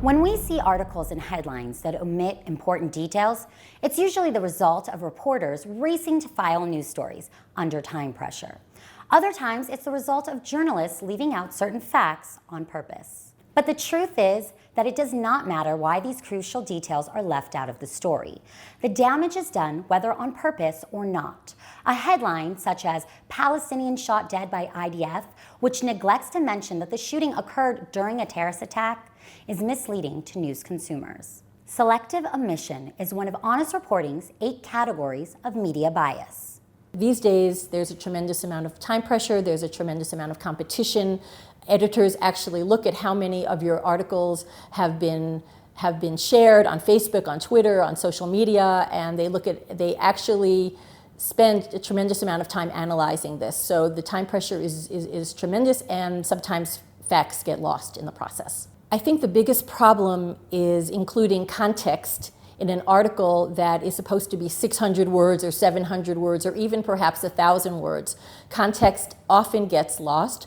When we see articles and headlines that omit important details, it's usually the result of reporters racing to file news stories under time pressure. Other times, it's the result of journalists leaving out certain facts on purpose. But the truth is that it does not matter why these crucial details are left out of the story. The damage is done whether on purpose or not. A headline such as "Palestinian shot dead by IDF," which neglects to mention that the shooting occurred during a terrorist attack, is misleading to news consumers. Selective omission is one of Honest Reporting's 8 categories of media bias. These days, there's a tremendous amount of time pressure, there's a tremendous amount of competition. Editors actually look at how many of your articles have been shared on Facebook, on Twitter, on social media, and they actually spend a tremendous amount of time analyzing this. So the time pressure is tremendous, and sometimes facts get lost in the process. I think the biggest problem is including context in an article that is supposed to be 600 words or 700 words or even perhaps 1,000 words. Context often gets lost.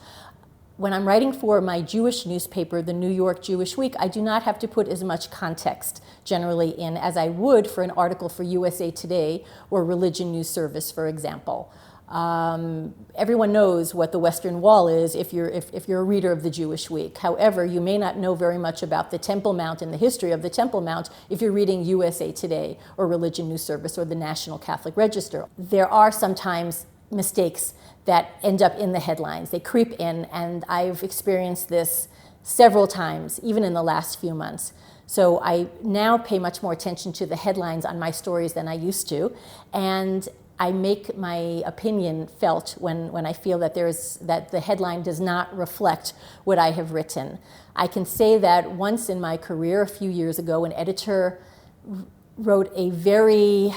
When I'm writing for my Jewish newspaper, the New York Jewish Week, I do not have to put as much context generally in as I would for an article for USA Today or Religion News Service, for example. Everyone knows what the Western Wall is if you're a reader of the Jewish Week. However, you may not know very much about the Temple Mount and the history of the Temple Mount if you're reading USA Today or Religion News Service or the National Catholic Register. There are sometimes mistakes that end up in the headlines. They creep in, and I've experienced this several times, even in the last few months. So I now pay much more attention to the headlines on my stories than I used to, and I make my opinion felt when I feel that that the headline does not reflect what I have written. I can say that once in my career, a few years ago, an editor wrote a very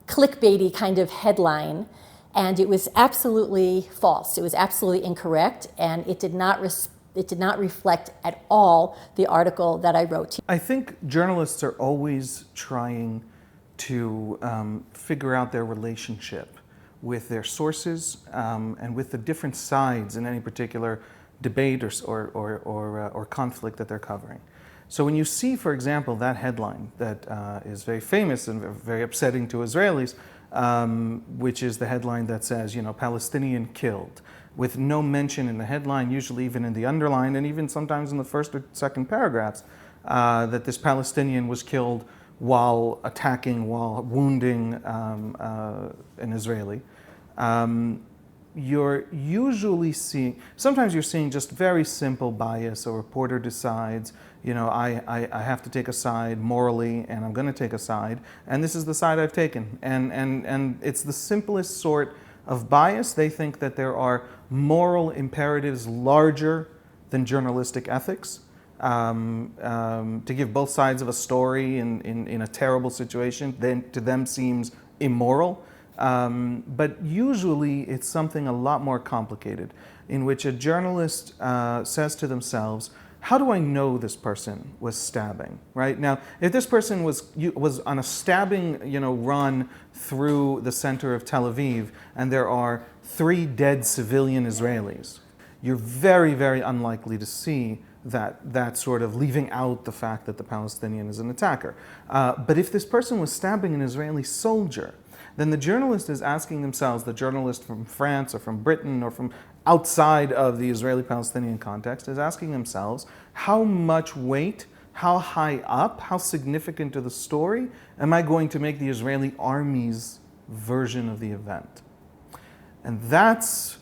clickbaity kind of headline, and it was absolutely false. It was absolutely incorrect, and it did not reflect at all the article that I wrote. I think journalists are always trying to figure out their relationship with their sources and with the different sides in any particular debate or conflict that they're covering. So when you see, for example, that headline that is very famous and very upsetting to Israelis, which is the headline that says, Palestinian killed, with no mention in the headline, usually even in the underline, and even sometimes in the first or second paragraphs, that this Palestinian was killed while wounding an Israeli. You're usually sometimes you're seeing just very simple bias. A reporter decides, I have to take a side morally, and I'm going to take a side, and this is the side I've taken. And it's the simplest sort of bias. They think that there are moral imperatives larger than journalistic ethics. To give both sides of a story in a terrible situation, then to them seems immoral. But usually it's something a lot more complicated, in which a journalist says to themselves, how do I know this person was stabbing, right? Now, if this person was on a stabbing, run through the center of Tel Aviv, and there are 3 dead civilian Israelis, you're very, very unlikely to see that sort of leaving out the fact that the Palestinian is an attacker. But if this person was stabbing an Israeli soldier, then the journalist is asking themselves, the journalist from France or from Britain or from outside of the Israeli-Palestinian context, is asking themselves, how much weight, how high up, how significant to the story am I going to make the Israeli army's version of the event? And that's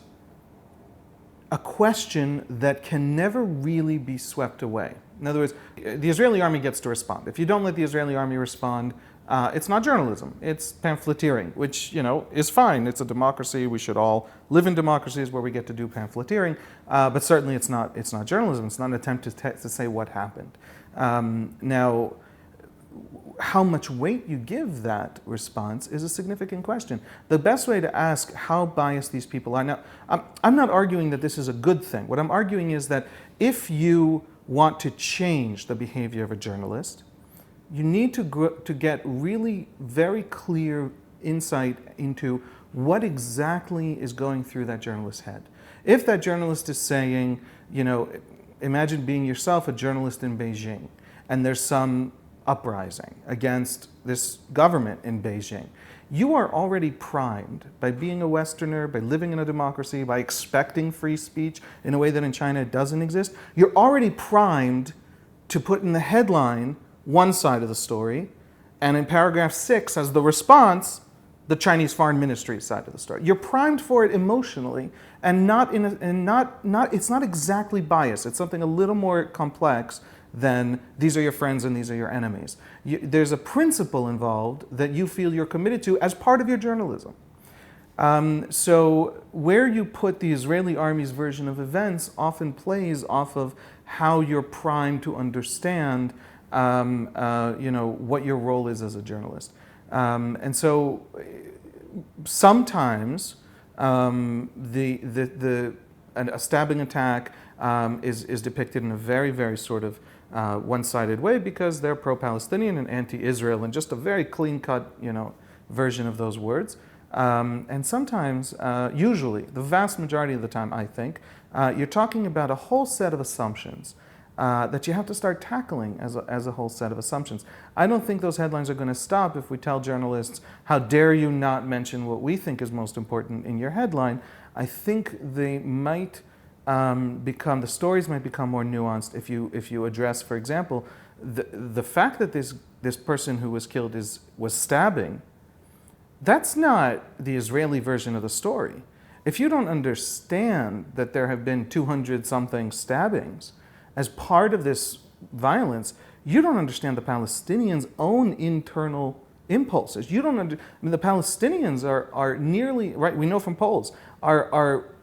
a question that can never really be swept away. In other words, the Israeli army gets to respond. If you don't let the Israeli army respond, it's not journalism, it's pamphleteering, which is fine. It's a democracy. We should all live in democracies where we get to do pamphleteering. But certainly it's not journalism. It's not an attempt to say what happened. Now, how much weight you give that response is a significant question. The best way to ask how biased these people are. Now, I'm not arguing that this is a good thing. What I'm arguing is that if you want to change the behavior of a journalist, you need to get really very clear insight into what exactly is going through that journalist's head. If that journalist is saying, imagine being yourself a journalist in Beijing, and there's some uprising against this government in Beijing. You are already primed by being a Westerner, by living in a democracy, by expecting free speech in a way that in China doesn't exist. You're already primed to put in the headline one side of the story, and in paragraph 6 as the response, the Chinese Foreign Ministry side of the story. You're primed for it emotionally, and it's not exactly biased. It's something a little more complex than these are your friends and these are your enemies. There's a principle involved that you feel you're committed to as part of your journalism. So where you put the Israeli army's version of events often plays off of how you're primed to understand what your role is as a journalist. And so sometimes a stabbing attack is depicted in a very, very sort of one-sided way because they're pro-Palestinian and anti-Israel, and just a very clean-cut, version of those words. And sometimes, usually, the vast majority of the time, I think, you're talking about a whole set of assumptions that you have to start tackling as a whole set of assumptions. I don't think those headlines are going to stop if we tell journalists, how dare you not mention what we think is most important in your headline. I think they might the stories might become more nuanced if you address, for example, the fact that this person who was killed was stabbing. That's not the Israeli version of the story. If you don't understand that there have been 200-something stabbings as part of this violence, you don't understand the Palestinians' own internal impulses. You don't the Palestinians are nearly, right, we know from polls, are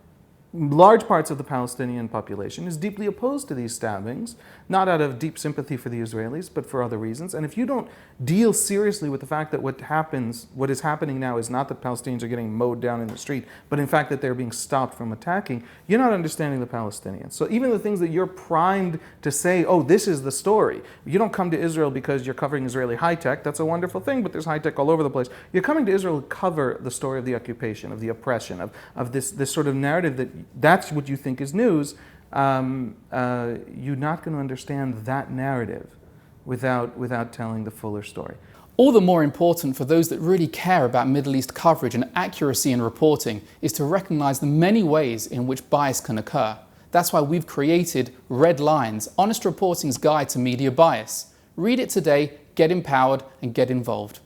large parts of the Palestinian population is deeply opposed to these stabbings, not out of deep sympathy for the Israelis, but for other reasons. And if you don't deal seriously with the fact that what is happening now is not that Palestinians are getting mowed down in the street, but in fact that they're being stopped from attacking, you're not understanding the Palestinians. So even the things that you're primed to say, oh, this is the story. You don't come to Israel because you're covering Israeli high-tech. That's a wonderful thing, but there's high-tech all over the place. You're coming to Israel to cover the story of the occupation, of the oppression, of this sort of narrative that's what you think is news. You're not going to understand that narrative without telling the fuller story. All the more important for those that really care about Middle East coverage and accuracy in reporting is to recognize the many ways in which bias can occur. That's why we've created Red Lines, Honest Reporting's Guide to Media Bias. Read it today, get empowered, and get involved.